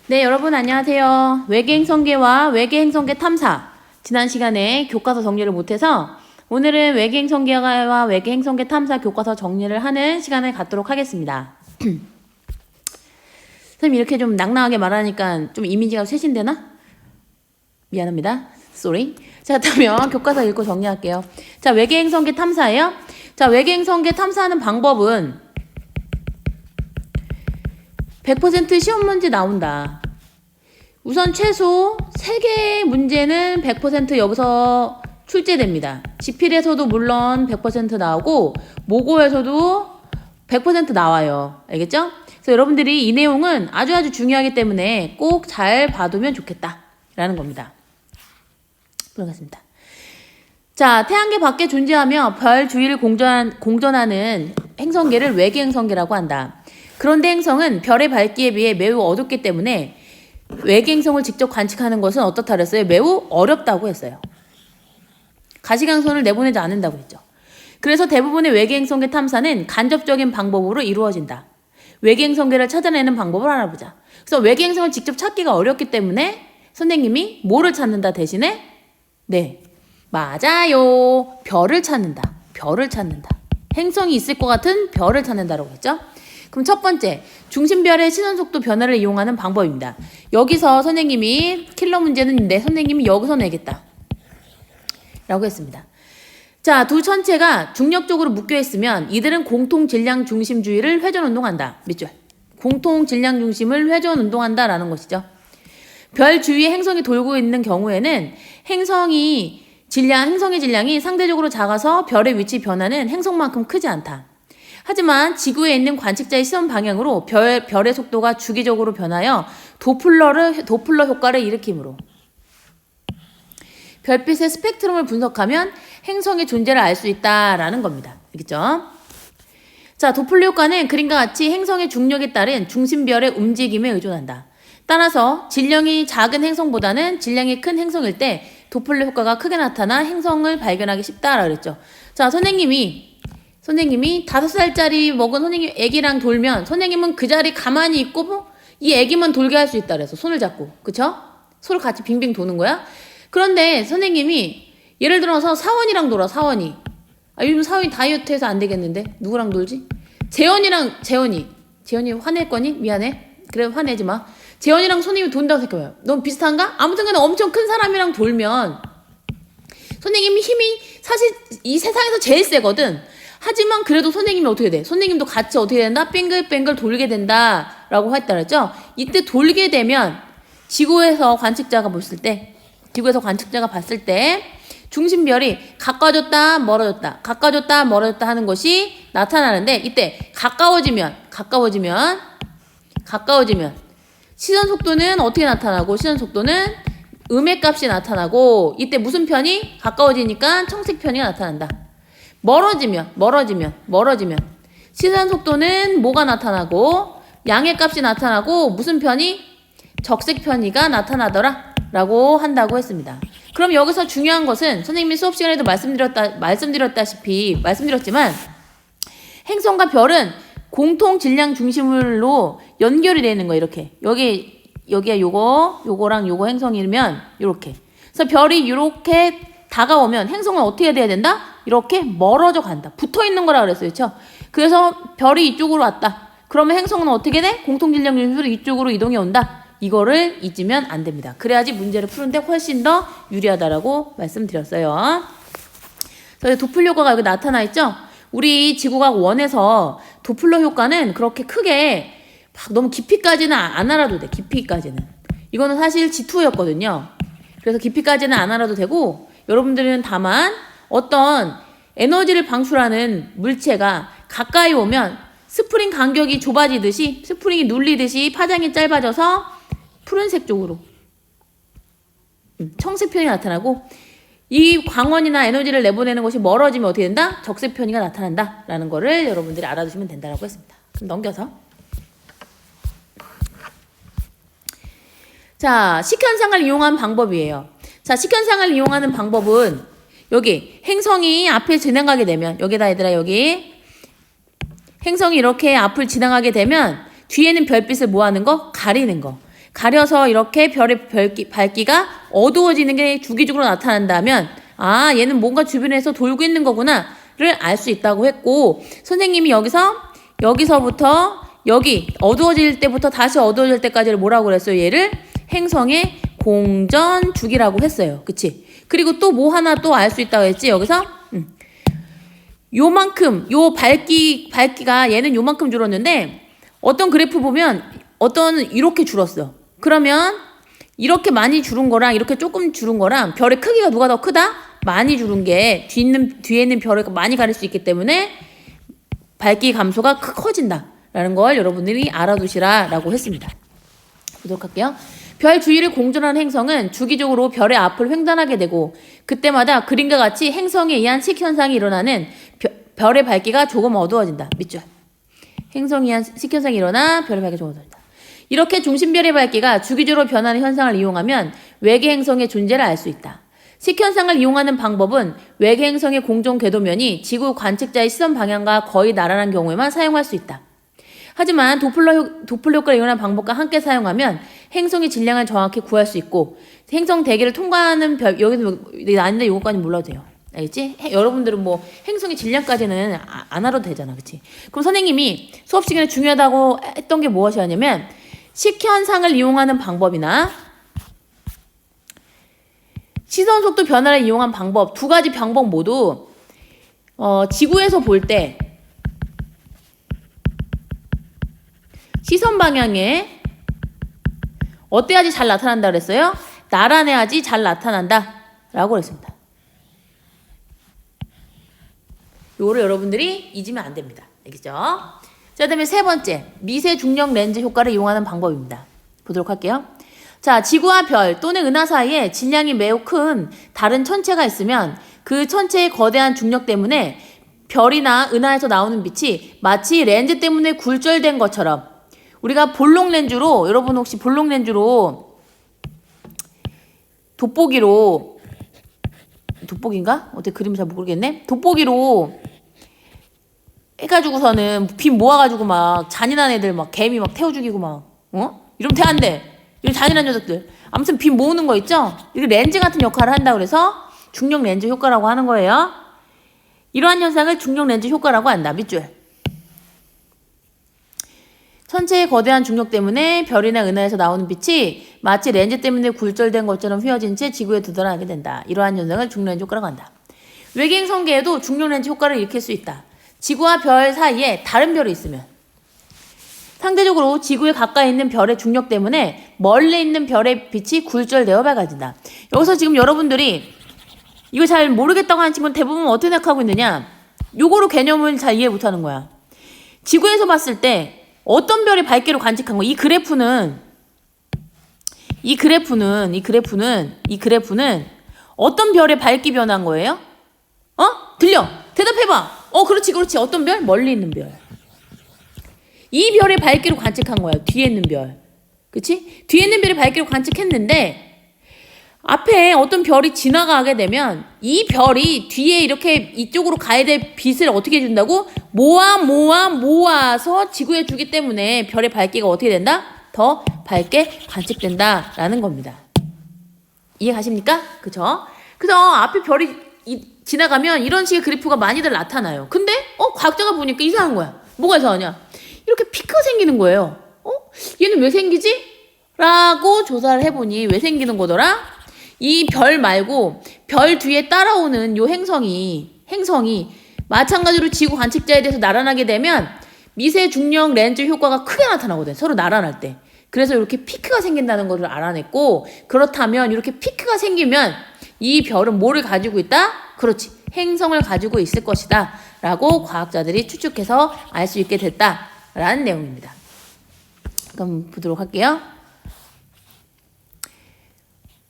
네, 여러분 안녕하세요. 외계행성계와 외계행성계 탐사. 지난 시간에 교과서 정리를 못해서 오늘은 외계행성계와 외계행성계 탐사 교과서 정리를 하는 시간을 갖도록 하겠습니다. 선생님 이렇게 좀 낭낭하게 말하니까 좀 이미지가 쇄신되나? 미안합니다. 쏘리. 자, 그러면 교과서 읽고 정리할게요. 자, 외계행성계 탐사예요. 자, 외계행성계 탐사하는 방법은 100% 시험 문제 나온다. 우선 최소 3개의 문제는 100% 여기서 출제됩니다. 지필에서도 물론 100% 나오고 모고에서도 100% 나와요. 알겠죠? 그래서 여러분들이 이 내용은 아주 중요하기 때문에 꼭 잘 봐두면 좋겠다 라는 겁니다. 들어가겠습니다. 자, 태양계 밖에 존재하며 별 주위를 공전하는 행성계를 외계행성계라고 한다. 그런데 행성은 별의 밝기에 비해 매우 어둡기 때문에 외계행성을 직접 관측하는 것은 어떻다 그랬어요? 매우 어렵다고 했어요. 가시광선을 내보내지 않는다고 했죠. 그래서 대부분의 외계행성계 탐사는 간접적인 방법으로 이루어진다. 외계행성계를 찾아내는 방법을 알아보자. 그래서 외계행성을 직접 찾기가 어렵기 때문에 선생님이 뭐를 찾는다 대신에? 네, 맞아요. 별을 찾는다. 별을 찾는다. 행성이 있을 것 같은 별을 찾는다라고 했죠. 그럼 첫 번째, 중심별의 시선속도 변화를 이용하는 방법입니다. 여기서 선생님이 킬러 문제는 선생님이 여기서 내겠다 라고 했습니다. 자, 두 천체가 중력적으로 묶여있으면 이들은 공통 질량 중심주의를 회전운동한다. 밑줄. 공통 질량 중심을 회전운동한다 라는 것이죠. 별 주위에 행성이 돌고 있는 경우에는 행성의 질량이 상대적으로 작아서 별의 위치 변화는 행성만큼 크지 않다. 하지만 지구에 있는 관측자의 시선 방향으로 별의 속도가 주기적으로 변하여 도플러 효과를 일으키므로 별빛의 스펙트럼을 분석하면 행성의 존재를 알 수 있다라는 겁니다. 알겠죠? 자, 도플러 효과는 그림과 같이 행성의 중력에 따른 중심별의 움직임에 의존한다. 따라서 질량이 작은 행성보다는 질량이 큰 행성일 때 도플러 효과가 크게 나타나 행성을 발견하기 쉽다라고 그랬죠. 자, 선생님이 5살짜리 먹은 선생님 애기랑 돌면 선생님은 그 자리 가만히 있고 이 애기만 돌게 할 수 있다 그래서 손을 잡고, 그쵸? 서로 같이 빙빙 도는 거야. 그런데 선생님이 예를 들어서 사원이랑 놀아. 사원이 요즘 사원이 다이어트해서 안 되겠는데 누구랑 놀지? 재원이 화낼 거니? 미안해. 그래, 화내지 마. 재원이랑 선생님이 돈다고 생각해봐요. 넌 비슷한가? 아무튼 간에 엄청 큰 사람이랑 돌면 선생님이 힘이 사실 이 세상에서 제일 세거든. 하지만 그래도 선생님이 어떻게 돼? 선생님도 같이 어떻게 된다? 뱅글뱅글 돌게 된다라고 했다 그랬죠? 이때 돌게 되면 지구에서 관측자가 봤을 때 중심별이 가까워졌다 멀어졌다 하는 것이 나타나는데 이때 가까워지면 시선 속도는 어떻게 나타나고 시선 속도는 음의 값이 나타나고 이때 무슨 편이? 가까워지니까 청색 편이가 나타난다. 멀어지면 시선 속도는 뭐가 나타나고 양의 값이 나타나고 무슨 편이? 적색 편이가 나타나더라 라고 한다고 했습니다. 그럼 여기서 중요한 것은 선생님이 수업 시간에도 말씀드렸지만 행성과 별은 공통 질량 중심으로 연결이 되는 거예요. 이렇게 여기에 요거랑 요거 행성이면 이렇게. 그래서 별이 이렇게 다가오면 행성은 어떻게 돼야 된다? 이렇게 멀어져 간다. 붙어 있는 거라 그랬어요. 그렇죠? 그래서 별이 이쪽으로 왔다. 그러면 행성은 어떻게 돼? 공통 질량 중심으로 이쪽으로 이동해 온다. 이거를 잊으면 안 됩니다. 그래야지 문제를 푸는데 훨씬 더 유리하다라고 말씀드렸어요. 그래서 도플러 효과가 여기 나타나 있죠? 우리 지구과학 1에서 도플러 효과는 그렇게 크게 막 너무 깊이까지는 안 알아도 돼. 깊이까지는. 이거는 사실 G2였거든요. 그래서 깊이까지는 안 알아도 되고 여러분들은 다만 어떤 에너지를 방출하는 물체가 가까이 오면 스프링 간격이 좁아지듯이 스프링이 눌리듯이 파장이 짧아져서 푸른색 쪽으로 청색 편이 나타나고 이 광원이나 에너지를 내보내는 것이 멀어지면 어떻게 된다? 적색 편이가 나타난다 라는 거를 여러분들이 알아두시면 된다고 했습니다. 그럼 넘겨서 자, 식현상을 이용한 방법이에요. 자, 식현상을 이용하는 방법은 여기 행성이 앞에 지나가게 되면 여기다 얘들아 여기 행성이 이렇게 앞을 지나가게 되면 뒤에는 별빛을 뭐 하는 거? 가리는 거. 가려서 이렇게 별의 밝기가 어두워지는 게 주기적으로 나타난다면 아 얘는 뭔가 주변에서 돌고 있는 거구나를 알 수 있다고 했고 선생님이 여기서부터 여기 어두워질 때부터 다시 어두워질 때까지를 뭐라고 그랬어요? 얘를 행성의 공전 주기라고 했어요. 그치? 그리고 또 뭐 하나 또 알 수 있다고 했지? 여기서 요만큼 요 밝기가 얘는 요만큼 줄었는데 어떤 그래프 보면 이렇게 줄었어. 그러면 이렇게 많이 줄은 거랑 이렇게 조금 줄은 거랑 별의 크기가 누가 더 크다? 많이 줄은 게 뒤에 있는 별을 많이 가릴 수 있기 때문에 밝기 감소가 커진다 라는 걸 여러분들이 알아두시라라고 했습니다. 보도록 할게요. 별 주위를 공전하는 행성은 주기적으로 별의 앞을 횡단하게 되고 그때마다 그림과 같이 행성에 의한 식현상이 일어나는 별의 밝기가 조금 어두워진다. 밑줄. 행성에 의한 식현상이 일어나 별의 밝기가 조금 어두워진다. 이렇게 중심별의 밝기가 주기적으로 변하는 현상을 이용하면 외계 행성의 존재를 알 수 있다. 식현상을 이용하는 방법은 외계 행성의 공전 궤도면이 지구 관측자의 시선 방향과 거의 나란한 경우에만 사용할 수 있다. 하지만 도플러 효과를 이용하는 방법과 함께 사용하면 행성의 질량을 정확히 구할 수 있고 행성 대기를 통과하는 여기서 아닌데 이거까지 몰라도 돼요. 알겠지? 여러분들은 뭐 행성의 질량까지는 안 알아도 되잖아. 그치? 그럼 선생님이 수업 시간에 중요하다고 했던 게 무엇이었냐면 식현상을 이용하는 방법이나 시선 속도 변화를 이용한 방법 두 가지 방법 모두 지구에서 볼 때 시선 방향에 어때야지 잘 나타난다 그랬어요? 나란해야지 잘 나타난다 라고 그랬습니다. 요거를 여러분들이 잊으면 안 됩니다. 알겠죠? 자, 그다음에 세 번째 미세 중력 렌즈 효과를 이용하는 방법입니다. 보도록 할게요. 자, 지구와 별 또는 은하 사이에 질량이 매우 큰 다른 천체가 있으면 그 천체의 거대한 중력 때문에 별이나 은하에서 나오는 빛이 마치 렌즈 때문에 굴절된 것처럼 우리가 볼록 렌즈로 여러분 혹시 볼록 렌즈로 돋보기인가? 어떻게 그림 잘 모르겠네. 돋보기로 해가지고서는 빛 모아가지고 막 잔인한 애들 막 개미 막 태워 죽이고 막 이러면 돼 안 돼? 이런 잔인한 녀석들. 아무튼 빛 모으는 거 있죠? 이게 렌즈 같은 역할을 한다 그래서 중력 렌즈 효과라고 하는 거예요. 이러한 현상을 중력 렌즈 효과라고 한다. 밑줄. 천체의 거대한 중력 때문에 별이나 은하에서 나오는 빛이 마치 렌즈 때문에 굴절된 것처럼 휘어진 채 지구에 드러나게 된다. 이러한 현상을 중력 렌즈 효과라고 한다. 외계 행성계에도 중력 렌즈 효과를 일으킬 수 있다. 지구와 별 사이에 다른 별이 있으면 상대적으로 지구에 가까이 있는 별의 중력 때문에 멀리 있는 별의 빛이 굴절되어 밝아진다. 여기서 지금 여러분들이 이거 잘 모르겠다고 하는 친구는 대부분 어떻게 생각하고 있느냐? 요거로 개념을 잘 이해 못하는 거야. 지구에서 봤을 때 어떤 별의 밝기로 관측한 거야? 이 그래프는 어떤 별의 밝기 변화인 거예요? 들려? 대답해봐. 그렇지. 어떤 별? 멀리 있는 별. 이 별의 밝기로 관측한 거야. 뒤에 있는 별. 그치? 뒤에 있는 별의 밝기로 관측했는데 앞에 어떤 별이 지나가게 되면 이 별이 뒤에 이렇게 이쪽으로 가야 될 빛을 어떻게 해준다고? 모아서 지구에 주기 때문에 별의 밝기가 어떻게 된다? 더 밝게 관측된다라는 겁니다. 이해 가십니까? 그쵸? 그래서 앞에 별이 지나가면 이런 식의 그래프가 많이들 나타나요. 근데 과학자가 보니까 이상한 거야. 뭐가 이상하냐? 이렇게 피크가 생기는 거예요. 얘는 왜 생기지? 라고 조사를 해보니 왜 생기는 거더라? 이 별 말고 별 뒤에 따라오는 요 행성이 마찬가지로 지구 관측자에 대해서 나란하게 되면 미세 중력 렌즈 효과가 크게 나타나거든. 서로 나란할 때. 그래서 이렇게 피크가 생긴다는 것을 알아냈고 그렇다면 이렇게 피크가 생기면 이 별은 뭐를 가지고 있다? 그렇지. 행성을 가지고 있을 것이다. 라고 과학자들이 추측해서 알 수 있게 됐다라는 내용입니다. 그럼 보도록 할게요.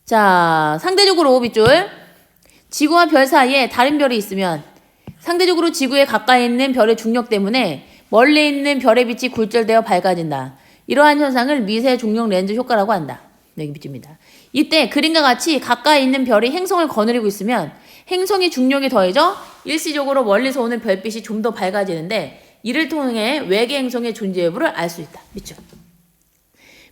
자, 상대적으로 밑줄. 지구와 별 사이에 다른 별이 있으면 상대적으로 지구에 가까이 있는 별의 중력 때문에 멀리 있는 별의 빛이 굴절되어 밝아진다. 이러한 현상을 미세 중력 렌즈 효과라고 한다. 여기 밑줄입니다. 이때 그림과 같이 가까이 있는 별이 행성을 거느리고 있으면 행성의 중력이 더해져 일시적으로 멀리서 오는 별빛이 좀 더 밝아지는데 이를 통해 외계 행성의 존재 여부를 알 수 있다. 밑줄.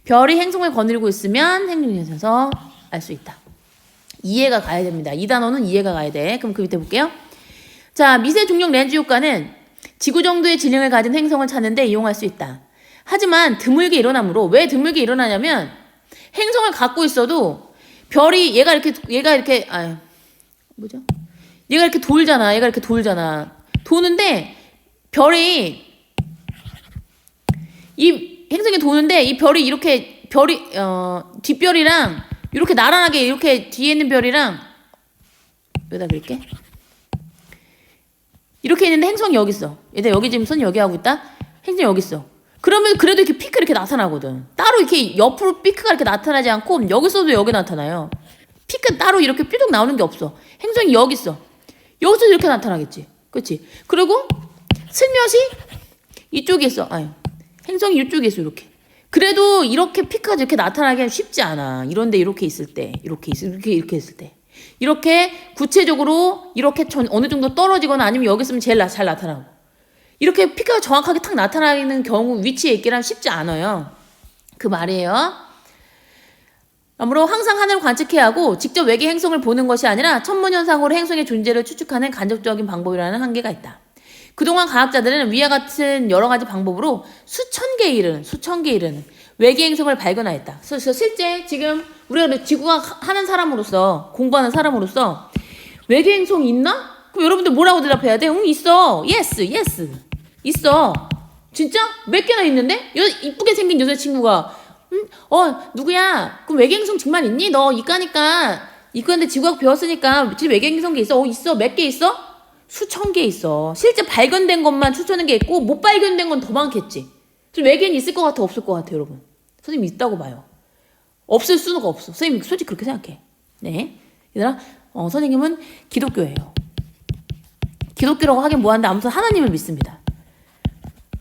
별이 행성을 거느리고 있으면 행성에서 알 수 있다. 이해가 가야 됩니다. 이 단어는 이해가 가야 돼. 그럼 그 밑에 볼게요. 자, 미세 중력 렌즈 효과는 지구 정도의 질량을 가진 행성을 찾는데 이용할 수 있다. 하지만 드물게 일어나므로, 왜 드물게 일어나냐면 행성을 갖고 있어도 별이 얘가 이렇게 돌잖아. 도는데 이 행성이 도는데 이 별이 뒷별이랑 이렇게 나란하게 이렇게 뒤에 있는 별이랑 여기다 그릴게. 이렇게 있는데 행성이 여기 있어. 얘들 여기 지금 손이 여기 하고 있다. 행성이 여기 있어. 그러면 그래도 이렇게 피크 이렇게 나타나거든. 따로 이렇게 옆으로 피크가 이렇게 나타나지 않고 여기서도 여기 나타나요. 피크 따로 이렇게 뾰족 나오는 게 없어. 행성이 여기 있어. 여기서 이렇게 나타나겠지. 그렇지? 그리고 슬며시 이쪽에 있어. 행성이 이쪽에 있어. 이렇게. 그래도 이렇게 피크가 이렇게 나타나기 쉽지 않아. 이런데 이렇게 있을 때, 이렇게 있을 때. 이렇게 구체적으로 이렇게 어느 정도 떨어지거나 아니면 여기 있으면 제일 잘 나타나고. 이렇게 피크가 정확하게 탁 나타나는 경우 위치에 있기란 쉽지 않아요. 그 말이에요. 아무로 항상 하늘을 관측해야 하고 직접 외계 행성을 보는 것이 아니라 천문현상으로 행성의 존재를 추측하는 간접적인 방법이라는 한계가 있다. 그동안 과학자들은 위와 같은 여러 가지 방법으로 수천 개에 이르는 외계 행성을 발견하였다. 그래서 실제 지금 우리가 지구가 하는 사람으로서, 공부하는 사람으로서 외계 행성이 있나? 그럼 여러분들 뭐라고 대답해야 돼? 응, 있어. yes. 있어. 진짜? 몇 개나 있는데? 이쁘게 생긴 여자친구가 누구야? 그럼 외계행성 정말 있니? 너 이과인데 지구학 배웠으니까 지금 외계행성 게 있어? 있어. 몇 개 있어? 수천 개 있어. 실제 발견된 것만 수천 개 있고 못 발견된 건 더 많겠지. 좀 외계인 있을 것 같아? 없을 것 같아, 여러분? 선생님 있다고 봐요. 없을 수는 없어. 선생님 솔직히 그렇게 생각해. 네. 얘들아, 선생님은 기독교예요. 기독교라고 하긴 뭐한데 아무튼 하나님을 믿습니다.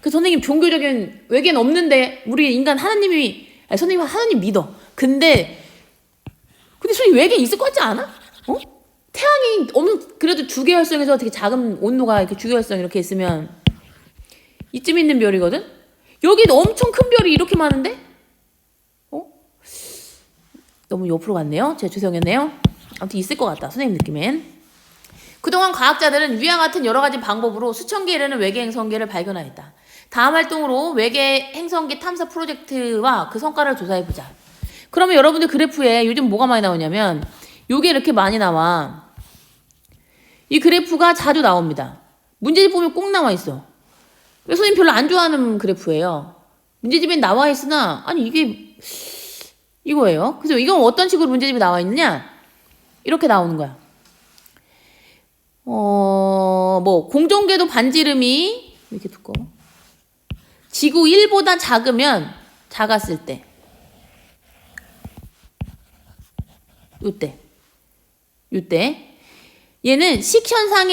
그 선생님 종교적인 외계는 없는데 우리 인간 선생님 하나님 믿어. 근데 선생님 외계인 있을 것 같지 않아? 태양이 그래도 주계열성에서 되게 작은 온도가 이렇게 주계열성 이렇게 있으면 이쯤 있는 별이거든? 여기도 엄청 큰 별이 이렇게 많은데? 너무 옆으로 갔네요. 제가 죄송했네요. 아무튼 있을 것 같다. 선생님 느낌엔. 그동안 과학자들은 위와 같은 여러 가지 방법으로 수천 개에 이르는 외계 행성계를 발견하였다. 다음 활동으로 외계 행성계 탐사 프로젝트와 그 성과를 조사해보자. 그러면 여러분들 그래프에 요즘 뭐가 많이 나오냐면 요게 이렇게 많이 나와. 이 그래프가 자주 나옵니다. 문제집 보면 꼭 나와 있어. 선생님 별로 안 좋아하는 그래프예요. 문제집엔 나와 있으나 이게 이거예요. 그래서 이건 어떤 식으로 문제집이 나와 있느냐? 이렇게 나오는 거야. 공정궤도 반지름이 이렇게 두꺼워. 지구 1보다 작았을 때. 요때. 얘는 식현상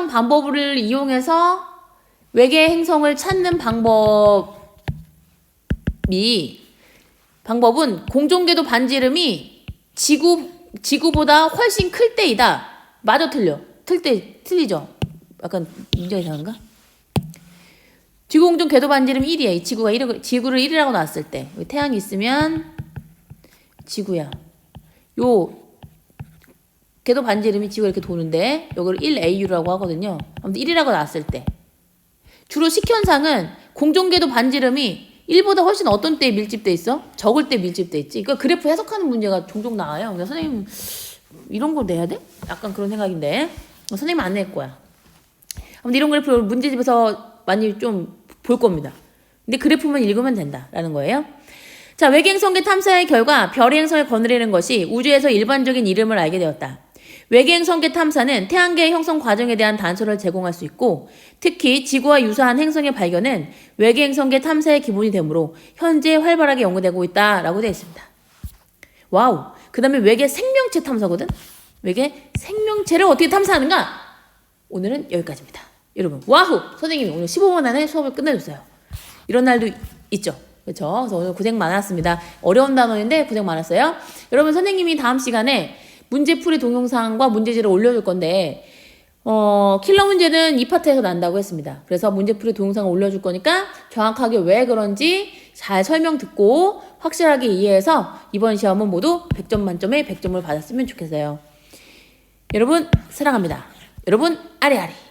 방법을 이용해서 외계 행성을 찾는 방법은 공정궤도 반지름이 지구보다 훨씬 클 때이다. 맞아, 틀리죠? 약간 문제가 이상한가? 지구 공정 궤도 반지름 1이야. 지구를 1이라고 놨을 때. 태양이 있으면 지구야. 요 궤도 반지름이 지구가 이렇게 도는데 요걸 1AU라고 하거든요. 아무튼 1이라고 놨을 때. 주로 식현상은 공정 궤도 반지름이 1보다 훨씬 어떤 때에 밀집돼 있어? 적을 때 밀집돼 있지. 그러니까 그래프 해석하는 문제가 종종 나와요. 근데 선생님 이런 걸 내야 돼? 약간 그런 생각인데 선생님 안 낼 거야. 아무튼 이런 그래프 문제집에서 많이 좀 볼 겁니다. 근데 그래프만 읽으면 된다라는 거예요. 자, 외계 행성계 탐사의 결과 별의 행성을 거느리는 것이 우주에서 일반적인 이름을 알게 되었다. 외계 행성계 탐사는 태양계의 형성 과정에 대한 단서를 제공할 수 있고 특히 지구와 유사한 행성의 발견은 외계 행성계 탐사의 기본이 되므로 현재 활발하게 연구되고 있다라고 되어 있습니다. 와우. 그 다음에 외계 생명체 탐사거든? 외계 생명체를 어떻게 탐사하는가? 오늘은 여기까지입니다. 여러분, 와우! 선생님이 오늘 15분 안에 수업을 끝내줬어요. 이런 날도 있죠. 그렇죠? 그래서 오늘 고생 많았습니다. 어려운 단어인데 고생 많았어요. 여러분, 선생님이 다음 시간에 문제풀이 동영상과 문제지를 올려줄 건데 킬러 문제는 이 파트에서 난다고 했습니다. 그래서 문제풀이 동영상을 올려줄 거니까 정확하게 왜 그런지 잘 설명 듣고 확실하게 이해해서 이번 시험은 모두 100점 만점에 100점을 받았으면 좋겠어요. 여러분 사랑합니다. 여러분 아리아리.